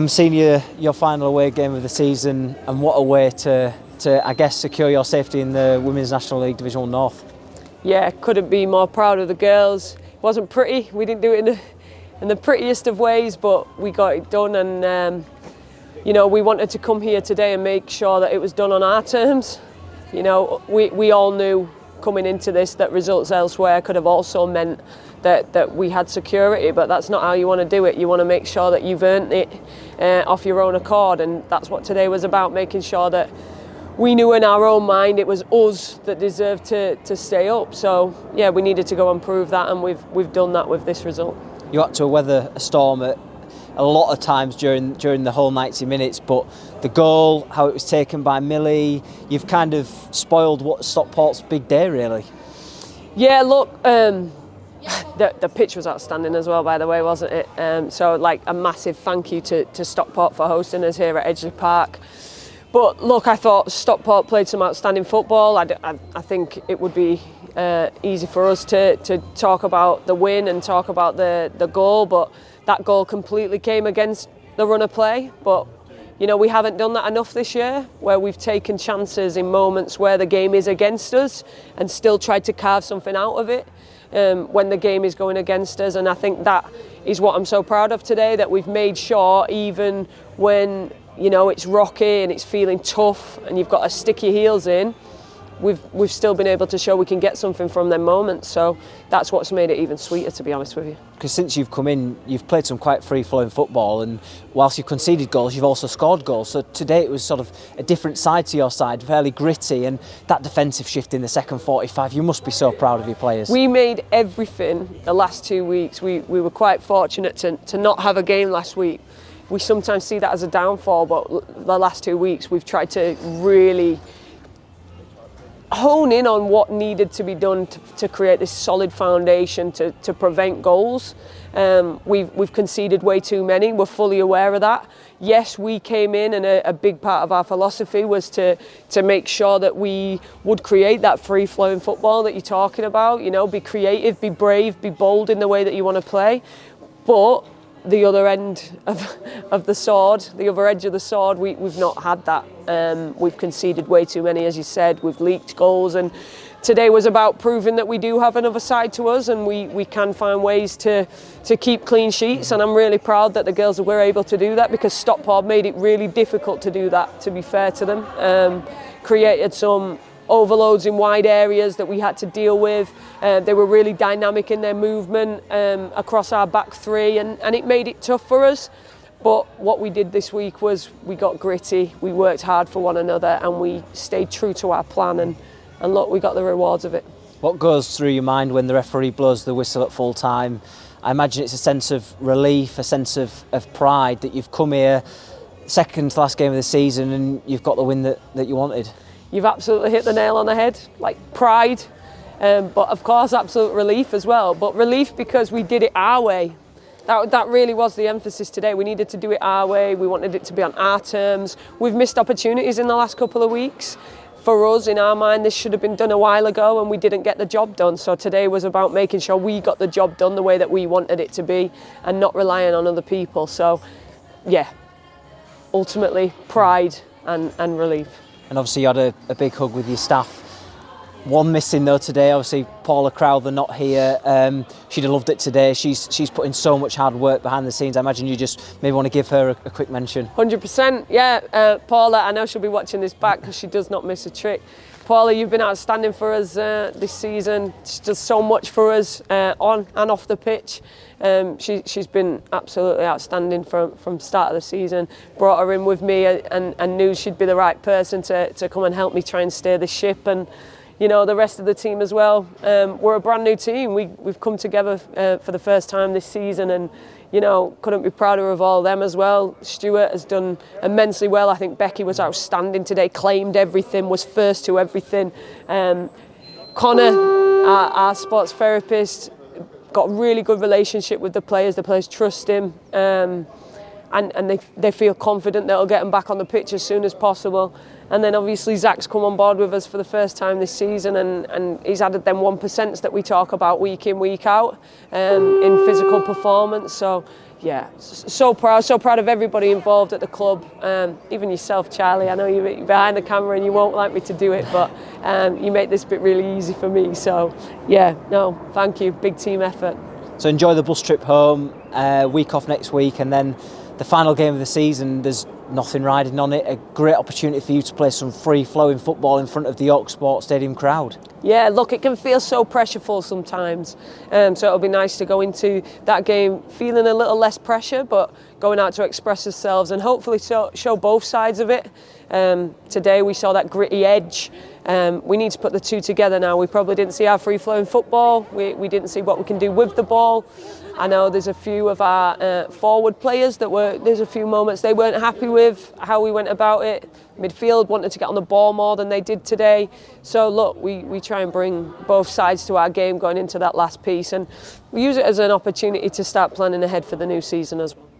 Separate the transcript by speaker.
Speaker 1: Seeing your final away game of the season, and what a way to I guess secure your safety in the Women's National League Division 1 North.
Speaker 2: Yeah, couldn't be more proud of the girls. It wasn't pretty. We didn't do it in the prettiest of ways, but we got it done. And we wanted to come here today and make sure that it was done on our terms. We all knew coming into this that results elsewhere could have also meant that we had security, but that's not how you want to do it. You want to make sure that you've earned it off your own accord, and that's what today was about, making sure that we knew in our own mind it was us that deserved to stay up. So yeah, we needed to go and prove that, and we've done that with this result.
Speaker 1: You had to weather a storm at a lot of times during the whole 90 minutes, but the goal, how it was taken by Millie, you've kind of spoiled what Stockport's big day, really.
Speaker 2: Yeah, look, the pitch was outstanding as well, by the way, wasn't it? So like a massive thank you to Stockport for hosting us here at Edgeley Park. But look, I thought Stockport played some outstanding football. I think it would be easy for us to talk about the win and talk about the goal, but that goal completely came against the run of play. But we haven't done that enough this year, where we've taken chances in moments where the game is against us and still tried to carve something out of it when the game is going against us. And I think that is what I'm so proud of today, that we've made sure, even when it's rocky and it's feeling tough and you've got to stick your heels in, we've still been able to show we can get something from them moments. So that's what's made it even sweeter, to be honest with you.
Speaker 1: Because since you've come in, you've played some quite free-flowing football, and whilst you've conceded goals, you've also scored goals. So today it was sort of a different side to your side, fairly gritty, and that defensive shift in the second 45, you must be so proud of your players.
Speaker 2: We made everything the last 2 weeks. We were quite fortunate to not have a game last week. We sometimes see that as a downfall, but the last 2 weeks we've tried to really hone in on what needed to be done to create this solid foundation to prevent goals. We've conceded way too many. We're fully aware of that. Yes, we came in, and a big part of our philosophy was to make sure that we would create that free-flowing football that you're talking about. Be creative, be brave, be bold in the way that you want to play. But the other end of the sword, the other edge of the sword, we've not had that. We've conceded way too many, as you said. We've leaked goals, and today was about proving that we do have another side to us, and we can find ways to keep clean sheets. And I'm really proud that the girls were able to do that, because Stockport made it really difficult to do that, to be fair to them. Created some overloads in wide areas that we had to deal with. They were really dynamic in their movement across our back three, and it made it tough for us. But what we did this week was we got gritty, we worked hard for one another, and we stayed true to our plan, and look, we got the rewards of it.
Speaker 1: What goes through your mind when the referee blows the whistle at full time? I imagine it's a sense of relief, a sense of pride that you've come here, second to last game of the season, and you've got the win that you wanted.
Speaker 2: You've absolutely hit the nail on the head, like pride, but of course absolute relief as well. But relief because we did it our way. That really was the emphasis today. We needed to do it our way. We wanted it to be on our terms. We've missed opportunities in the last couple of weeks. For us, in our mind, this should have been done a while ago, and we didn't get the job done. So today was about making sure we got the job done the way that we wanted it to be, and not relying on other people. So yeah, ultimately pride and relief.
Speaker 1: And obviously you had a big hug with your staff. One missing though today, obviously Paula Crowther not here. She'd have loved it today. She's put in so much hard work behind the scenes. I imagine you just maybe want to give her a quick mention.
Speaker 2: 100%, yeah. Paula, I know she'll be watching this back because she does not miss a trick. Paula, you've been outstanding for us this season. She does so much for us on and off the pitch. She's been absolutely outstanding from start of the season. Brought her in with me and knew she'd be the right person to come and help me try and steer the ship. And the rest of the team as well. We're a brand new team. We've come together for the first time this season, and couldn't be prouder of all of them as well. Stuart has done immensely well. I think Becky was outstanding today, claimed everything, was first to everything. Connor, our sports therapist, got a really good relationship with the players. The players trust him. and they feel confident that it'll get them back on the pitch as soon as possible. And then obviously Zach's come on board with us for the first time this season, and he's added them 1% that we talk about week in, week out in physical performance. So yeah, so proud of everybody involved at the club, even yourself, Charlie. I know you're behind the camera and you won't like me to do it, but you make this bit really easy for me. So yeah, no, thank you, big team effort.
Speaker 1: So enjoy the bus trip home, week off next week, and then the final game of the season. There's nothing riding on it. A great opportunity for you to play some free-flowing football in front of the Stockport Stadium crowd.
Speaker 2: Yeah, look, it can feel so pressureful sometimes. So it'll be nice to go into that game feeling a little less pressure, but going out to express ourselves and hopefully show both sides of it. Today we saw that gritty edge. We need to put the two together now. We probably didn't see our free-flowing football. We didn't see what we can do with the ball. I know there's a few of our forward players there's a few moments they weren't happy with how we went about it. Midfield wanted to get on the ball more than they did today. So look, we try and bring both sides to our game going into that last piece, and we use it as an opportunity to start planning ahead for the new season as well.